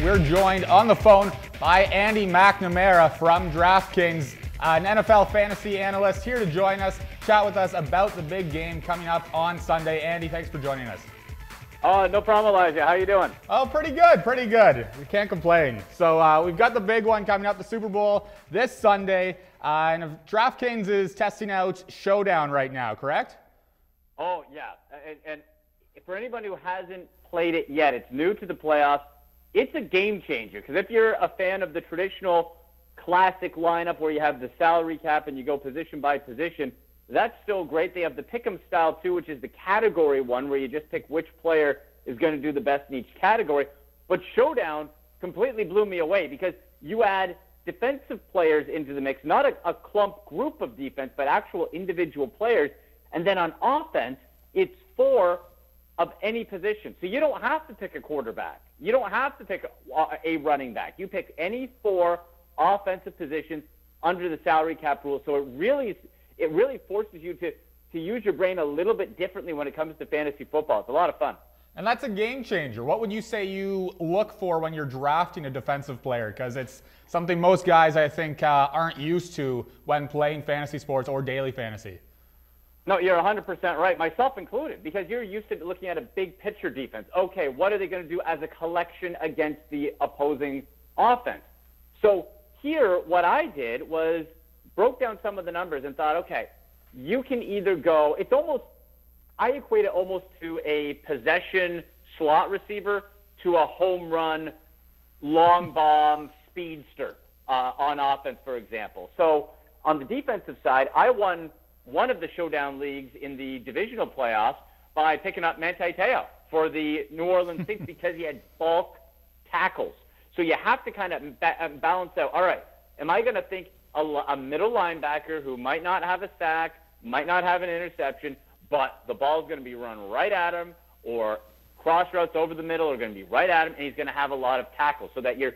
We're joined on the phone by Andy McNamara from DraftKings, an NFL fantasy analyst, here to join us, chat with us about the big game coming up on Sunday. Andy, thanks for joining us. Oh, no problem, Elijah. How you doing? Oh, pretty good, pretty good. We can't complain. So we've got the big one coming up, the Super Bowl, this Sunday. And DraftKings is testing out Showdown right now, correct? Oh, yeah. And for anybody who hasn't played it yet, it's new to the playoffs. It's a game changer, because if you're a fan of the traditional classic lineup where you have the salary cap and you go position by position, that's still great. They have the pick'em style too, which is the category one where you just pick which player is going to do the best in each category. But Showdown completely blew me away, because you add defensive players into the mix, not a clump group of defense, but actual individual players. And then on offense, it's 4 of any position. So you don't have to pick a quarterback. You don't have to pick a running back. You pick any 4 offensive positions under the salary cap rule. So it really forces you to use your brain a little bit differently when it comes to fantasy football. It's a lot of fun. And that's a game changer. What would you say you look for when you're drafting a defensive player? Because it's something most guys, I think, aren't used to when playing fantasy sports or daily fantasy. No, you're 100% right, myself included, because you're used to looking at a big picture defense. Okay, what are they going to do as a collection against the opposing offense? So here, what I did was broke down some of the numbers and thought, okay, you can either go, I equate it almost to a possession slot receiver to a home run, long bomb speedster on offense, for example. So on the defensive side, I won one of the Showdown leagues in the divisional playoffs by picking up Manti Te'o for the New Orleans Saints because he had bulk tackles. So you have to kind of balance out, all right, am I going to think a middle linebacker who might not have a sack, might not have an interception, but the ball's going to be run right at him, or cross routes over the middle are going to be right at him, and he's going to have a lot of tackles, so that your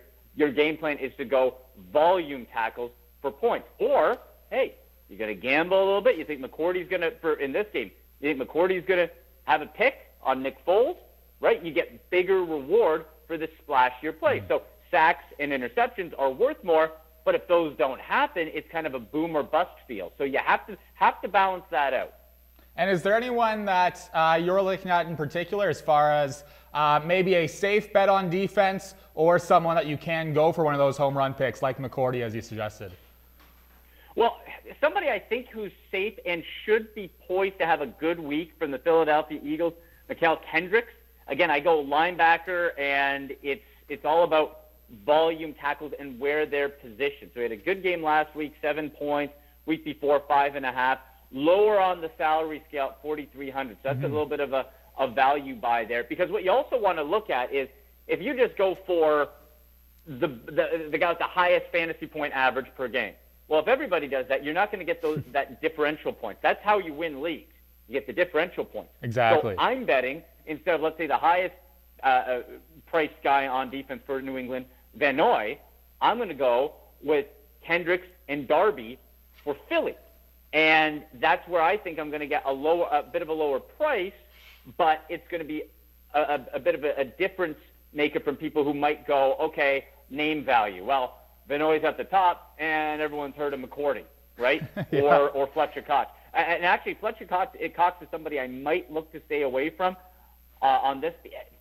game plan is to go volume tackles for points. Or, hey, you're going to gamble a little bit. You think McCourty's going to, in this game, you think McCourty's going to have a pick on Nick Foles, right? You get bigger reward for the splashier play. So sacks and interceptions are worth more, but if those don't happen, it's kind of a boom or bust feel. So you have to balance that out. And is there anyone that you're looking at in particular as far as maybe a safe bet on defense, or someone that you can go for one of those home run picks like McCourty, as you suggested? Well, somebody I think who's safe and should be poised to have a good week from the Philadelphia Eagles, Mikael Kendricks. Again, I go linebacker, and it's all about volume tackles and where they're positioned. So he had a good game last week, 7 points. Week before, 5.5. Lower on the salary scale at 4,300. So that's a little bit of a value buy there. Because what you also want to look at is, if you just go for the guy with the highest fantasy point average per game, well, if everybody does that, you're not going to get that differential points. That's how you win leagues. You get the differential points. Exactly. So I'm betting, instead of, let's say, the highest priced guy on defense for New England, Van Noy, I'm going to go with Kendricks and Darby for Philly. And that's where I think I'm going to get a bit of a lower price, but it's going to be a bit of a difference maker from people who might go, okay, name value. Well, Vanoy's at the top, and everyone's heard of McCourty, right? Yeah. Or Fletcher Cox. And actually, Fletcher Cox is somebody I might look to stay away from on this.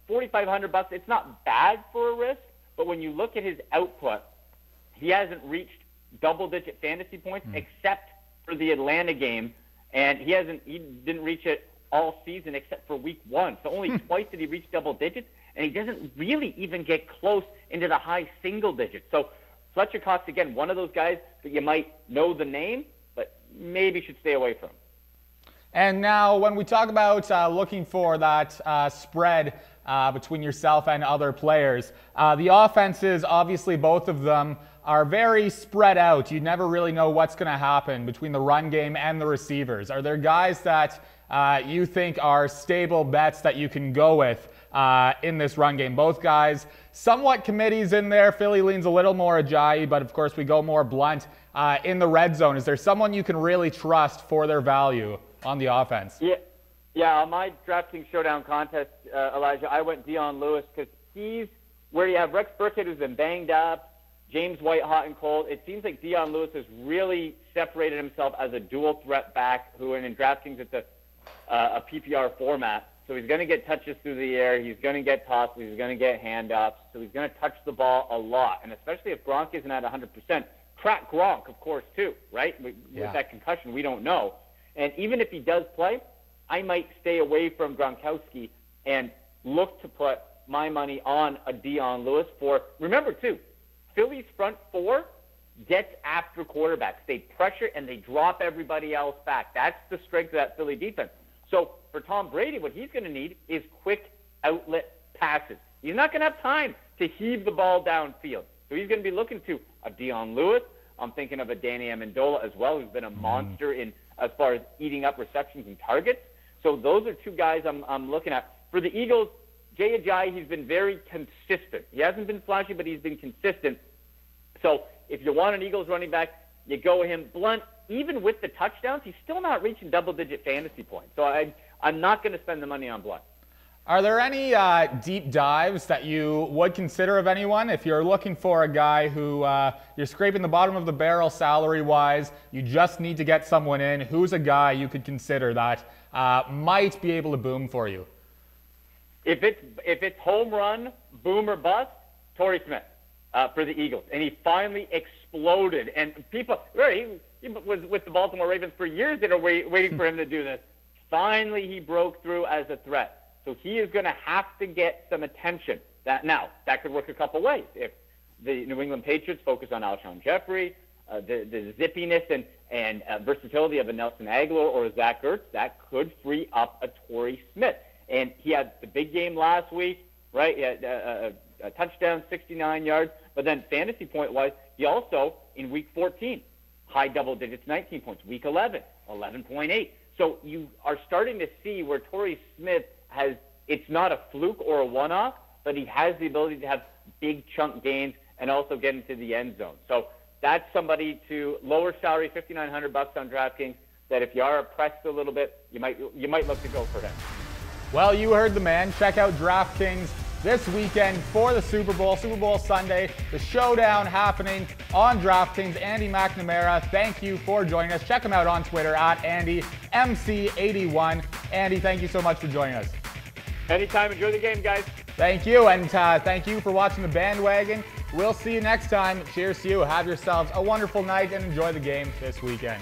$4,500. It's not bad for a risk, but when you look at his output, he hasn't reached double-digit fantasy points except for the Atlanta game, and he didn't reach it all season except for week 1. So only twice did he reach double digits, and he doesn't really even get close into the high single digits. So Fletcher Cox, again, one of those guys that you might know the name, but maybe should stay away from. And now when we talk about looking for that spread between yourself and other players, the offenses, obviously both of them, are very spread out. You never really know what's going to happen between the run game and the receivers. Are there guys that you think are stable bets that you can go with in this run game? Both guys, somewhat committees in there. Philly leans a little more Ajayi, but of course we go more blunt in the red zone. Is there someone you can really trust for their value on the offense? Yeah. On my DraftKings Showdown contest, Elijah, I went Dion Lewis because he's where you have Rex Burkhead, who's been banged up, James White hot and cold. It seems like Dion Lewis has really separated himself as a dual threat back who, in DraftKings, it's a PPR format. So he's going to get touches through the air. He's going to get tosses. He's going to get handoffs. So he's going to touch the ball a lot. And especially if Gronk isn't at 100%. Crack Gronk, of course, too, right? With that concussion, we don't know. And even if he does play, I might stay away from Gronkowski and look to put my money on a Dion Lewis for, remember, too, Philly's front four gets after quarterbacks. They pressure and they drop everybody else back. That's the strength of that Philly defense. So for Tom Brady, what he's going to need is quick outlet passes. He's not going to have time to heave the ball downfield. So he's going to be looking to a Dion Lewis. I'm thinking of a Danny Amendola as well, who's been a monster in as far as eating up receptions and targets. So those are two guys I'm looking at. For the Eagles, Jay Ajayi, he's been very consistent. He hasn't been flashy, but he's been consistent. So if you want an Eagles running back, you go with him. Blunt, even with the touchdowns, he's still not reaching double-digit fantasy points. So I'm not going to spend the money on Blunt. Are there any deep dives that you would consider of anyone? If you're looking for a guy who you're scraping the bottom of the barrel salary-wise, you just need to get someone in, who's a guy you could consider that might be able to boom for you? If it's home run, boom or bust, Torrey Smith for the Eagles. And he finally exploded. And people, he was with the Baltimore Ravens for years that are waiting for him to do this. Finally, he broke through as a threat. So he is going to have to get some attention. Now, that could work a couple ways. If the New England Patriots focus on Alshon Jeffrey, the zippiness and versatility of a Nelson Aguilar or a Zach Ertz, that could free up a Torrey Smith. And he had the big game last week, right? He had a touchdown, 69 yards. But then fantasy point-wise, he also, in Week 14, high double digits, 19 points. Week 11, 11.8. So you are starting to see where Torrey Smith has, it's not a fluke or a one-off, but he has the ability to have big chunk gains and also get into the end zone. So that's somebody to lower salary, $5,900 on DraftKings, that if you are pressed a little bit, you might look to go for him. Well, you heard the man. Check out DraftKings this weekend for the Super Bowl Sunday, the showdown happening on DraftKings. Andy McNamara, thank you for joining us. Check him out on Twitter at AndyMC81. Andy, thank you so much for joining us. Anytime. Enjoy the game, guys. Thank you, and thank you for watching The Bandwagon. We'll see you next time. Cheers to you. Have yourselves a wonderful night and enjoy the game this weekend.